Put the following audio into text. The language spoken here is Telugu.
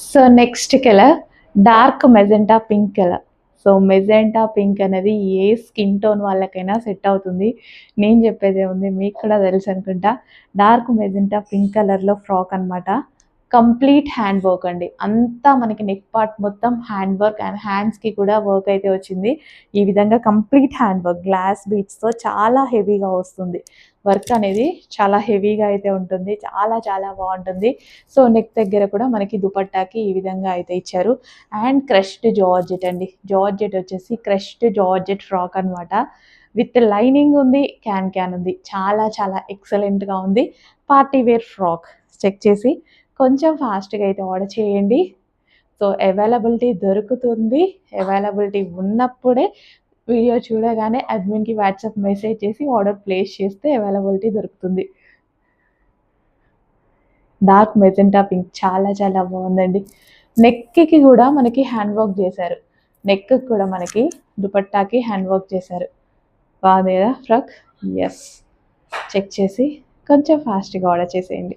So next colour dark magenta pink colour. So magenta pink అనేది ఏ స్కిన్ టోన్ వాళ్ళకైనా సెట్ అవుతుంది. నేను చెప్పేదే ఉంది, మీకు కూడా తెలుసు అనుకుంటా. డార్క్ మెజెంటా పింక్ కలర్లో ఫ్రాక్ అనమాట. కంప్లీట్ హ్యాండ్ వర్క్ అండి, అంతా మనకి నెక్ పార్ట్ మొత్తం హ్యాండ్ వర్క్ అండ్ హ్యాండ్స్కి కూడా వర్క్ అయితే వచ్చింది. ఈ విధంగా కంప్లీట్ హ్యాండ్ వర్క్ గ్లాస్ బీట్స్తో చాలా హెవీగా వస్తుంది. వర్క్ అనేది చాలా హెవీగా అయితే ఉంటుంది, చాలా చాలా బాగుంటుంది. సో నెక్ దగ్గర కూడా మనకి దుపట్టాకి ఈ విధంగా అయితే ఇచ్చారు. అండ్ క్రష్డ్ జార్జెట్ అండి, జార్జెట్ వచ్చేసి క్రష్డ్ జార్జెట్ ఫ్రాక్ అనమాట. విత్ లైనింగ్ ఉంది, క్యాన్ క్యాన్ ఉంది, చాలా చాలా ఎక్సలెంట్గా ఉంది. Party wear frock. చెక్ చేసి కొంచెం ఫాస్ట్గా అయితే ఆర్డర్ చేయండి. సో అవైలబిలిటీ దొరుకుతుంది. అవైలబిలిటీ ఉన్నప్పుడే వీడియో చూడగానే అడ్మిన్కి వాట్సాప్ మెసేజ్ చేసి ఆర్డర్ ప్లేస్ చేస్తే అవైలబిలిటీ దొరుకుతుంది. డార్క్ మెజెంటా పింక్ చాలా చాలా బాగుందండి. నెక్కి కూడా మనకి హ్యాండ్ వర్క్ చేశారు. నెక్ కూడా మనకి దుపట్టాకి హ్యాండ్ వర్క్ చేశారు. బాగుంది కదా ఫ్రాక్? ఎస్. చెక్ చేసి కొంచెం ఫాస్ట్గా ఆర్డర్ చేసేయండి.